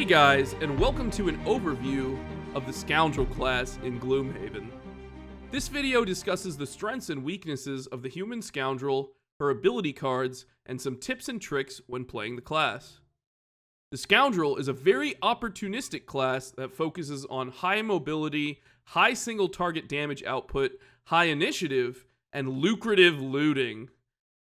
Hey guys, and welcome to an overview of the Scoundrel class in Gloomhaven. This video discusses the strengths and weaknesses of the human Scoundrel, her ability cards, and some tips and tricks when playing the class. The Scoundrel is a very opportunistic class that focuses on high mobility, high single target damage output, high initiative, and lucrative looting.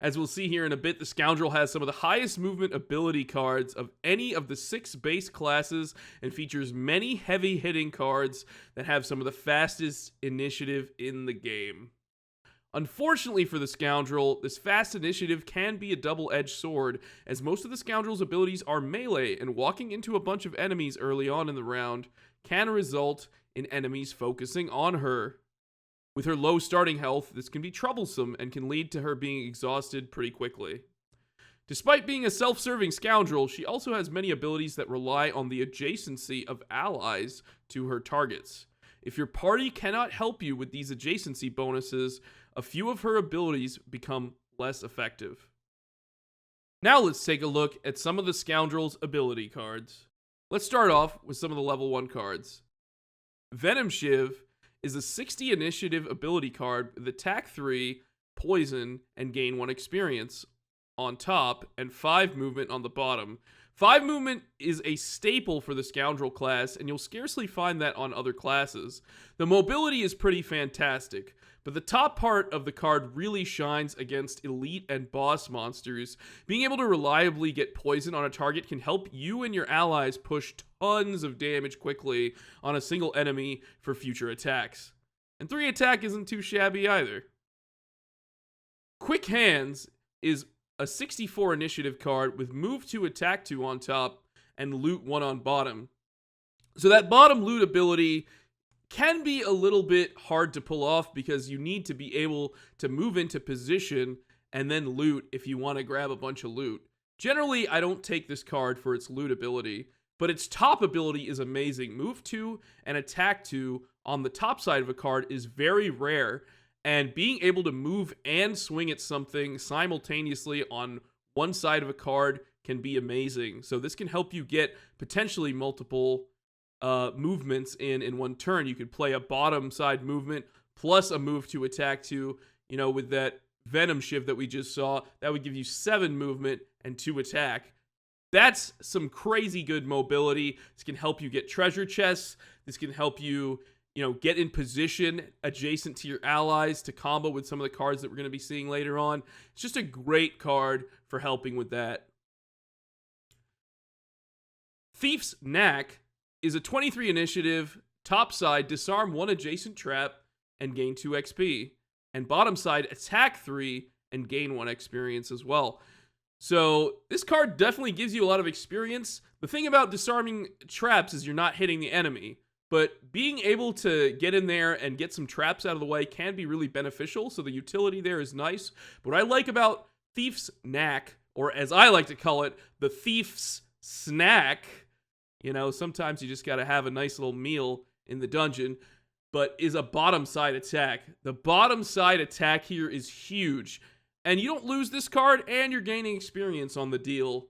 As we'll see here in a bit, the Scoundrel has some of the highest movement ability cards of any of the 6 base classes and features many heavy-hitting cards that have some of the fastest initiative in the game. Unfortunately for the Scoundrel, this fast initiative can be a double-edged sword, as most of the Scoundrel's abilities are melee, and walking into a bunch of enemies early on in the round can result in enemies focusing on her. With her low starting health, this can be troublesome and can lead to her being exhausted pretty quickly. Despite being a self-serving Scoundrel, she also has many abilities that rely on the adjacency of allies to her targets. If your party cannot help you with these adjacency bonuses, a few of her abilities become less effective. Now let's take a look at some of the Scoundrel's ability cards. Let's start off with some of the level 1 cards. Venom Shiv is a 60 initiative ability card with attack 3, poison, and gain 1 experience on top, and 5 movement on the bottom. 5 movement is a staple for the Scoundrel class, and you'll scarcely find that on other classes. The mobility is pretty fantastic, but the top part of the card really shines against elite and boss monsters. Being able to reliably get poison on a target can help you and your allies push tons of damage quickly on a single enemy for future attacks. And 3 attack isn't too shabby either. Quick Hands is a 64 initiative card with move 2, attack 2 on top, and loot 1 on bottom. So that bottom loot ability can be a little bit hard to pull off because you need to be able to move into position and then loot if you want to grab a bunch of loot. Generally, I don't take this card for its loot ability, but its top ability is amazing. Move 2 and attack 2 on the top side of a card is very rare, and being able to move and swing at something simultaneously on one side of a card can be amazing. So this can help you get potentially multiple movements in one turn. You could play a bottom side movement plus a move to attack 2, with that Venom Shiv that we just saw. That would give you 7 movement and 2 attack. That's some crazy good mobility. This can help you get treasure chests. This can help you, get in position adjacent to your allies to combo with some of the cards that we're going to be seeing later on. It's just a great card for helping with that. Thief's Knack is a 23 initiative, top side, disarm 1 adjacent trap and gain 2 XP. And bottom side, attack 3 and gain 1 experience as well. So this card definitely gives you a lot of experience. The thing about disarming traps is you're not hitting the enemy, but being able to get in there and get some traps out of the way can be really beneficial, so the utility there is nice. But what I like about Thief's Knack, or as I like to call it, the Thief's Snack, sometimes you just gotta have a nice little meal in the dungeon, but is a bottom side attack. The bottom side attack here is huge, and you don't lose this card, and you're gaining experience on the deal.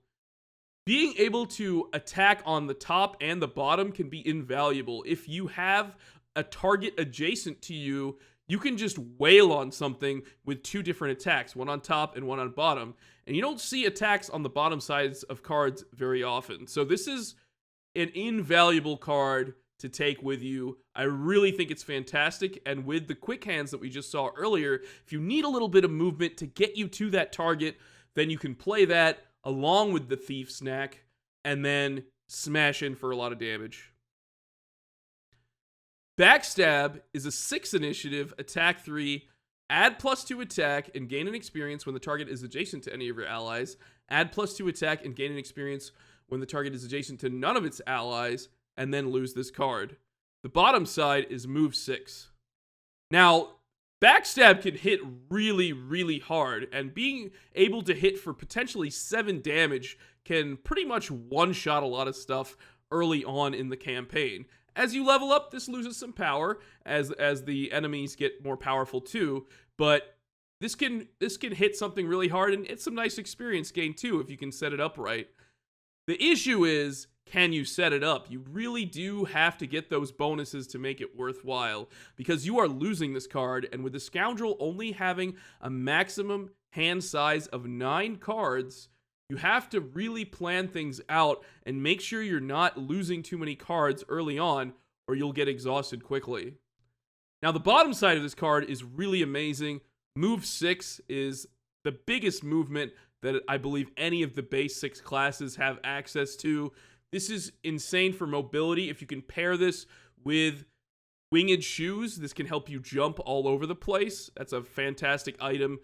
Being able to attack on the top and the bottom can be invaluable. If you have a target adjacent to you, you can just wail on something with 2 different attacks, 1 on top and 1 on bottom, and you don't see attacks on the bottom sides of cards very often. So this is an invaluable card to take with you. I really think it's fantastic, and with the quick hands that we just saw earlier, if you need a little bit of movement to get you to that target, then you can play that along with the Thief's Snack and then smash in for a lot of damage. Backstab is a 6 initiative, attack 3, add +2 attack and gain an experience when the target is adjacent to any of your allies, add +2 attack and gain an experience when the target is adjacent to none of its allies, and then lose this card. The bottom side is move 6. Now, Backstab can hit really, really hard, and being able to hit for potentially 7 damage can pretty much one-shot a lot of stuff early on in the campaign. As you level up, this loses some power as the enemies get more powerful too, but this can hit something really hard, and it's some nice experience gain too if you can set it up right. The issue is, can you set it up? You really do have to get those bonuses to make it worthwhile, because you are losing this card, and with the Scoundrel only having a maximum hand size of 9 cards, you have to really plan things out and make sure you're not losing too many cards early on, or you'll get exhausted quickly. Now, the bottom side of this card is really amazing. Move 6 is the biggest movement that I believe any of the base 6 classes have access to. This is insane for mobility. If you can pair this with winged shoes, this can help you jump all over the place. That's a fantastic item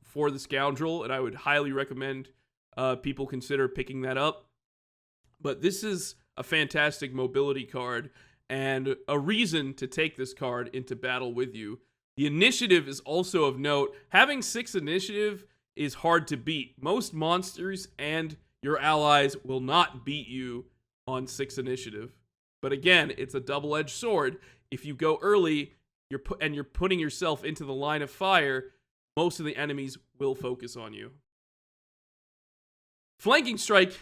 for the Scoundrel, and I would highly recommend people consider picking that up. But this is a fantastic mobility card, and a reason to take this card into battle with you. The initiative is also of note. Having 6 initiative is hard to beat. Most monsters and your allies will not beat you on 6 initiative. But again, it's a double-edged sword. If you go early, you're putting yourself into the line of fire, most of the enemies will focus on you. Flanking Strike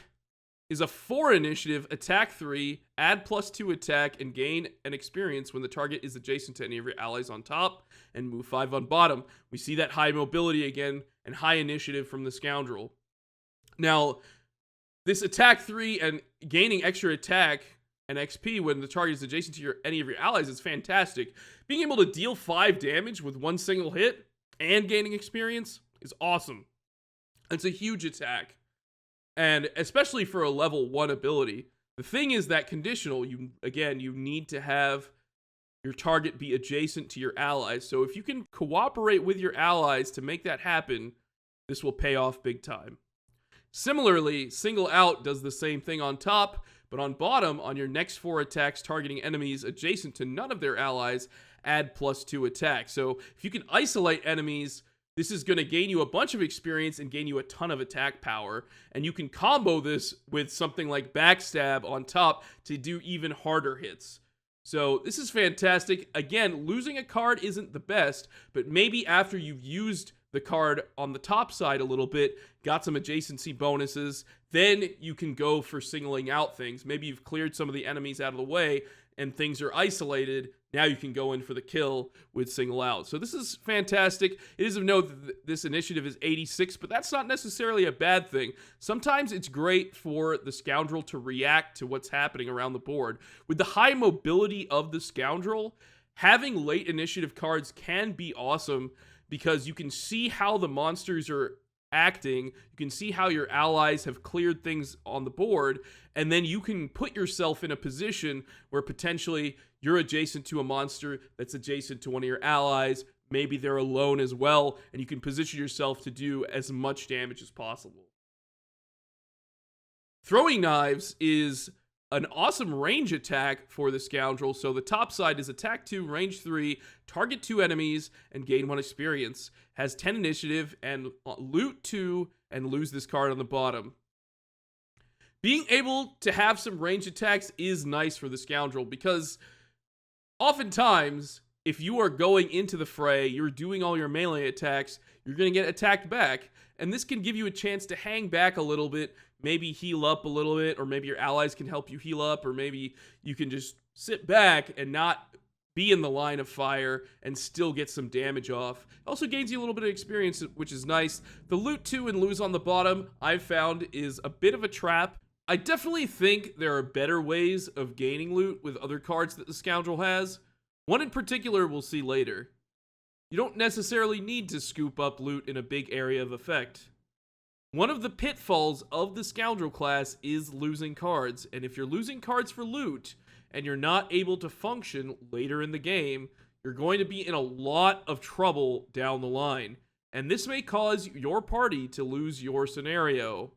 is a 4 initiative, attack 3, add +2 attack, and gain an experience when the target is adjacent to any of your allies on top, and move 5 on bottom. We see that high mobility again, and high initiative from the Scoundrel. Now, this attack 3 and gaining extra attack and XP when the target is adjacent to any of your allies is fantastic. Being able to deal 5 damage with 1 single hit and gaining experience is awesome. It's a huge attack, and especially for a level 1 ability. The thing is that conditional, you need to have your target be adjacent to your allies. So if you can cooperate with your allies to make that happen, this will pay off big time. Similarly, Single Out does the same thing on top, but on bottom, on your next 4 attacks targeting enemies adjacent to none of their allies, add +2 attack. So if you can isolate enemies, this is going to gain you a bunch of experience and gain you a ton of attack power. And you can combo this with something like Backstab on top to do even harder hits. So this is fantastic. Again, losing a card isn't the best, but maybe after you've used the card on the top side a little bit, got some adjacency bonuses, then you can go for singling out things. Maybe you've cleared some of the enemies out of the way and things are isolated. Now you can go in for the kill with Single Out. So this is fantastic. It is of note that this initiative is 86, but that's not necessarily a bad thing. Sometimes it's great for the Scoundrel to react to what's happening around the board. With the high mobility of the Scoundrel, having late initiative cards can be awesome, because you can see how the monsters are acting, you can see how your allies have cleared things on the board, and then you can put yourself in a position where potentially you're adjacent to a monster that's adjacent to one of your allies, maybe they're alone as well, and you can position yourself to do as much damage as possible. Throwing Knives is an awesome range attack for the Scoundrel. So the top side is attack 2, range 3, target 2 enemies, and gain 1 experience. Has 10 initiative, and loot 2, and lose this card on the bottom. Being able to have some range attacks is nice for the Scoundrel, because oftentimes, if you are going into the fray, you're doing all your melee attacks, you're going to get attacked back, and this can give you a chance to hang back a little bit, maybe heal up a little bit, or maybe your allies can help you heal up, or maybe you can just sit back and not be in the line of fire and still get some damage off. It also gains you a little bit of experience, which is nice. The loot 2 and lose on the bottom, I've found, is a bit of a trap. I definitely think there are better ways of gaining loot with other cards that the Scoundrel has. One in particular we'll see later. You don't necessarily need to scoop up loot in a big area of effect. One of the pitfalls of the Scoundrel class is losing cards, and if you're losing cards for loot, and you're not able to function later in the game, you're going to be in a lot of trouble down the line, and this may cause your party to lose your scenario,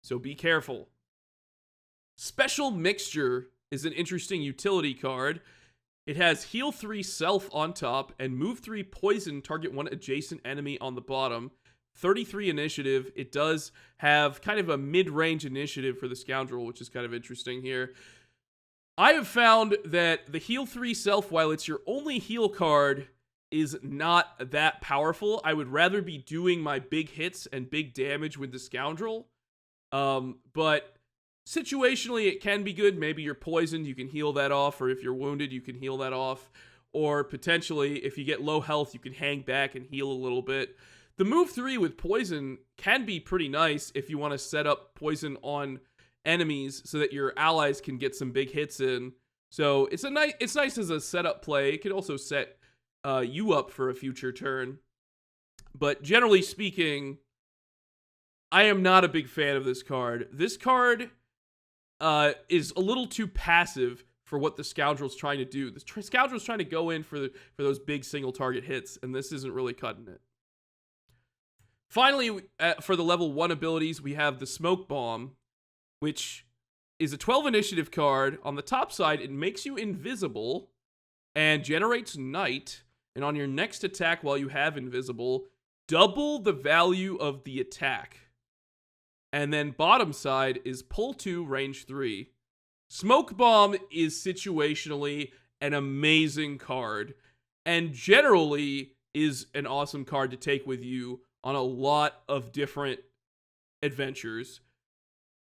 so be careful. Special Mixture is an interesting utility card. It has heal 3 self on top, and move 3 poison target 1 adjacent enemy on the bottom. 33 initiative. It does have kind of a mid-range initiative for the Scoundrel, which is kind of interesting here. I have found that the heal 3 self, while it's your only heal card, is not that powerful. I would rather be doing my big hits and big damage with the Scoundrel. But Situationally, it can be good. Maybe you're poisoned, you can heal that off, or if you're wounded, you can heal that off. Or potentially, if you get low health, you can hang back and heal a little bit. The move 3 with poison can be pretty nice if you want to set up poison on enemies so that your allies can get some big hits in. So it's nice as a setup play. It can also set you up for a future turn. But generally speaking, I am not a big fan of this card. This card is a little too passive for what the Scoundrel's trying to do. The Scoundrel's trying to go in for those big single target hits, and this isn't really cutting it. Finally, for the level 1 abilities, we have the Smoke Bomb, which is a 12 initiative card. On the top side, it makes you invisible and generates night. And on your next attack while you have invisible, double the value of the attack. And then bottom side is pull 2, range 3. Smoke Bomb is situationally an amazing card, and generally is an awesome card to take with you on a lot of different adventures.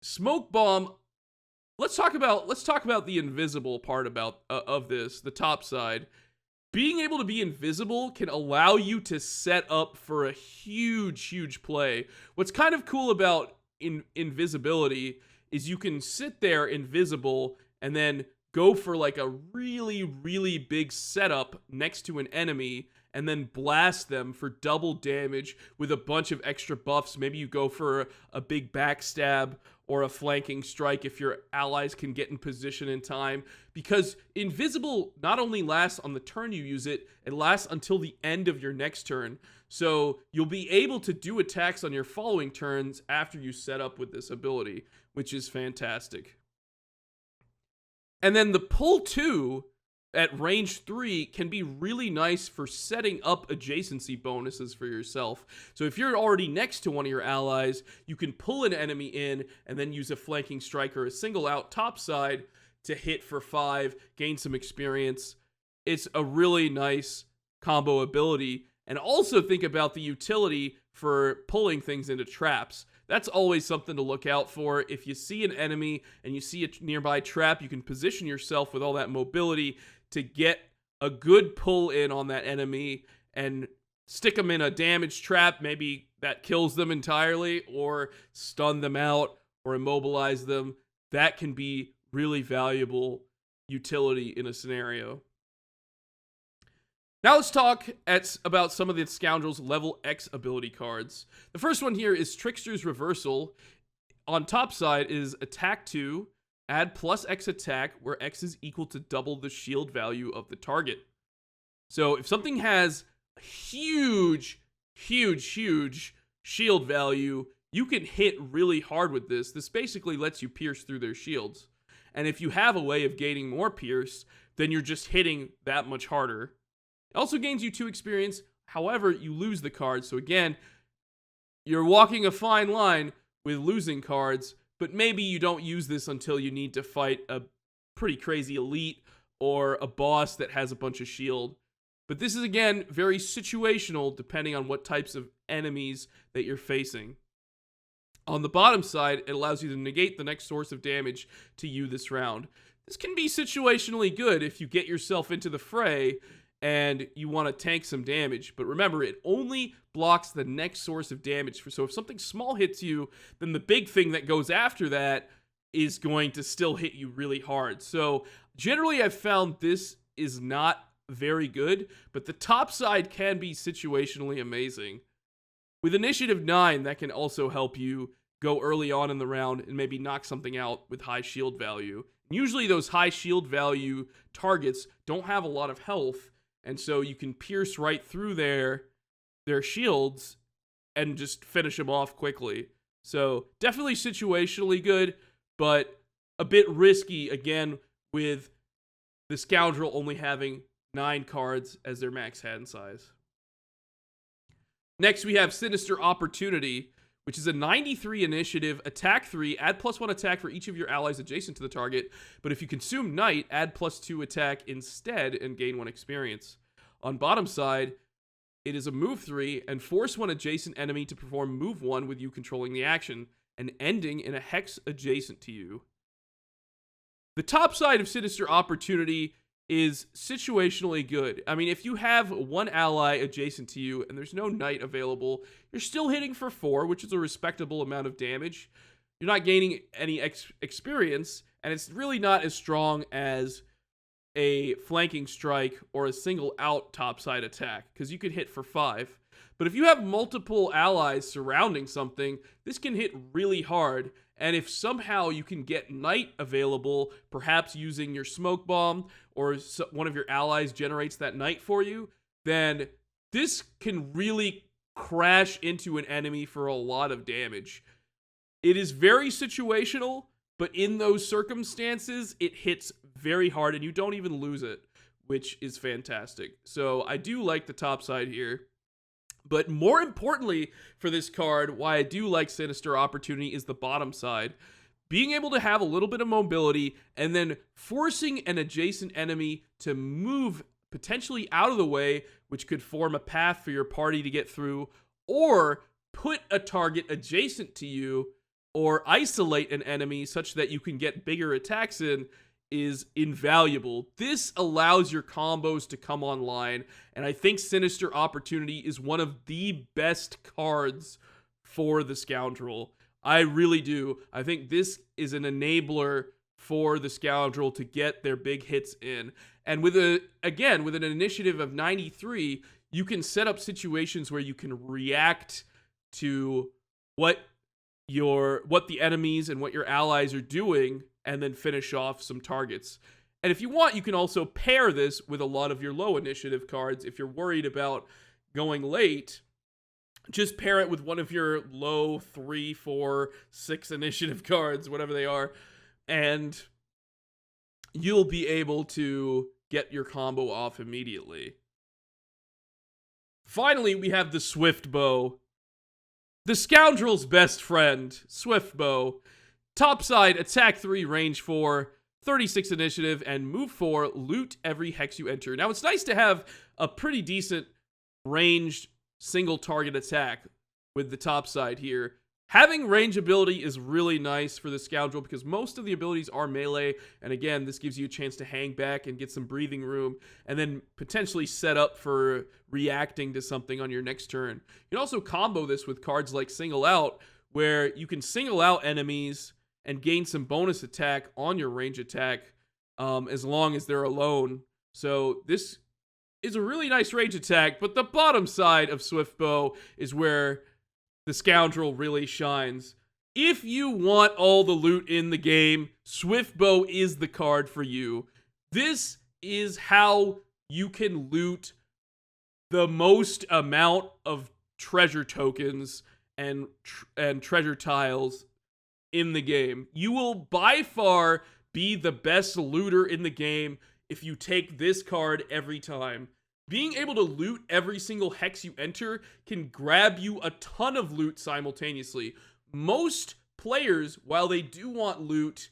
Smoke Bomb, let's talk about the invisible part of this, the top side. Being able to be invisible can allow you to set up for a huge play. What's kind of cool about invisibility is you can sit there invisible and then go for like a really big setup next to an enemy and then blast them for double damage with a bunch of extra buffs. Maybe you go for a big backstab or a flanking strike if your allies can get in position in time. Because invisible not only lasts on the turn you use it, it lasts until the end of your next turn. So you'll be able to do attacks on your following turns after you set up with this ability, which is fantastic. And then the pull 2 at range 3 can be really nice for setting up adjacency bonuses for yourself. So if you're already next to one of your allies, you can pull an enemy in and then use a flanking strike or a single out top side to hit for 5, gain some experience. It's a really nice combo ability. And also think about the utility for pulling things into traps. That's always something to look out for. If you see an enemy and you see a nearby trap, you can position yourself with all that mobility to get a good pull in on that enemy and stick them in a damaged trap. Maybe that kills them entirely, or stun them out or immobilize them. That can be really valuable utility in a scenario. Now let's talk about some of the Scoundrel's level X ability cards. The first one here is Trickster's Reversal. On top side is Attack 2, add plus X attack, where X is equal to double the shield value of the target. So if something has huge shield value, you can hit really hard with this. This basically lets you pierce through their shields. And if you have a way of gaining more pierce, then you're just hitting that much harder. It also gains you 2 experience. However, you lose the cards. So again, you're walking a fine line with losing cards, but maybe you don't use this until you need to fight a pretty crazy elite or a boss that has a bunch of shield. But this is, again, very situational depending on what types of enemies that you're facing. On the bottom side, it allows you to negate the next source of damage to you this round. This can be situationally good if you get yourself into the fray and you want to tank some damage. But remember, it only blocks the next source of damage. So if something small hits you, then the big thing that goes after that is going to still hit you really hard. So generally, I've found this is not very good, but the top side can be situationally amazing. With Initiative 9, that can also help you go early on in the round and maybe knock something out with high shield value. Usually those high shield value targets don't have a lot of health, and so you can pierce right through their shields and just finish them off quickly. So definitely situationally good, but a bit risky, again, with the Scoundrel only having 9 cards as their max hand size. Next, we have Sinister Opportunity, which is a 93 initiative, attack 3, add +1 attack for each of your allies adjacent to the target, but if you consume Night, add +2 attack instead and gain 1 experience. On bottom side, it is a move 3, and force one adjacent enemy to perform move 1 with you controlling the action. and ending in a hex adjacent to you. The top side of Sinister Opportunity is situationally good. I mean, if you have one ally adjacent to you and there's no knight available, you're still hitting for 4, which is a respectable amount of damage. You're not gaining any experience, and it's really not as strong as a flanking strike or a single out topside attack, because you could hit for 5. But if you have multiple allies surrounding something, this can hit really hard. And if somehow you can get knight available, perhaps using your smoke bomb, or one of your allies generates that knight for you, then this can really crash into an enemy for a lot of damage. It is very situational, but in those circumstances, it hits very hard and you don't even lose it, which is fantastic. So I do like the top side here. But more importantly for this card, why I do like Sinister Opportunity is the bottom side. Being able to have a little bit of mobility and then forcing an adjacent enemy to move potentially out of the way, which could form a path for your party to get through, or put a target adjacent to you, or isolate an enemy such that you can get bigger attacks in, is invaluable. This allows your combos to come online, and I think Sinister Opportunity is one of the best cards for the Scoundrel. I really do. I think this is an enabler for the Scoundrel to get their big hits in. And with an initiative of 93, you can set up situations where you can react to what the enemies and what your allies are doing, and then finish off some targets. And if you want, you can also pair this with a lot of your low initiative cards. If you're worried about going late, just pair it with one of your low 3, 4, 6 initiative cards, whatever they are, and you'll be able to get your combo off immediately. Finally, we have the Swift Bow. The Scoundrel's best friend, Swift Bow. Topside, attack 3, range 4, 36 initiative, and move 4, loot every hex you enter. Now, it's nice to have a pretty decent ranged single target attack with the topside here. Having range ability is really nice for the Scoundrel because most of the abilities are melee, and again, this gives you a chance to hang back and get some breathing room, and then potentially set up for reacting to something on your next turn. You can also combo this with cards like Single Out, where you can single out enemies and gain some bonus attack on your range attack as long as they're alone. So this is a really nice range attack, but the bottom side of Swift Bow is where the Scoundrel really shines. If you want all the loot in the game, Swift Bow is the card for you. This is how you can loot the most amount of treasure tokens and treasure tiles in the game. You will by far be the best looter in the game if you take this card every time. Being able to loot every single hex you enter can grab you a ton of loot simultaneously. Most players, while they do want loot,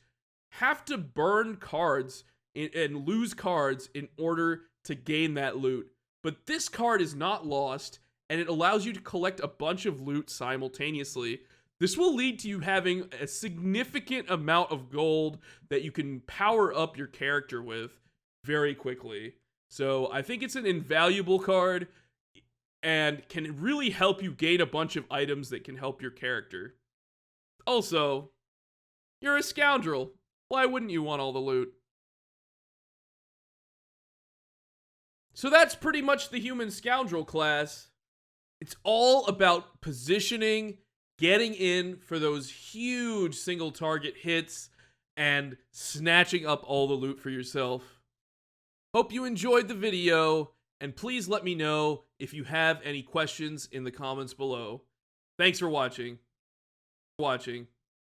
have to burn cards and lose cards in order to gain that loot. But this card is not lost, and it allows you to collect a bunch of loot simultaneously. This will lead to you having a significant amount of gold that you can power up your character with very quickly. So I think it's an invaluable card and can really help you gain a bunch of items that can help your character. Also, you're a Scoundrel. Why wouldn't you want all the loot? So that's pretty much the human Scoundrel class. It's all about positioning, getting in for those huge single target hits, and snatching up all the loot for yourself. Hope you enjoyed the video, and please let me know if you have any questions in the comments below. Thanks for watching.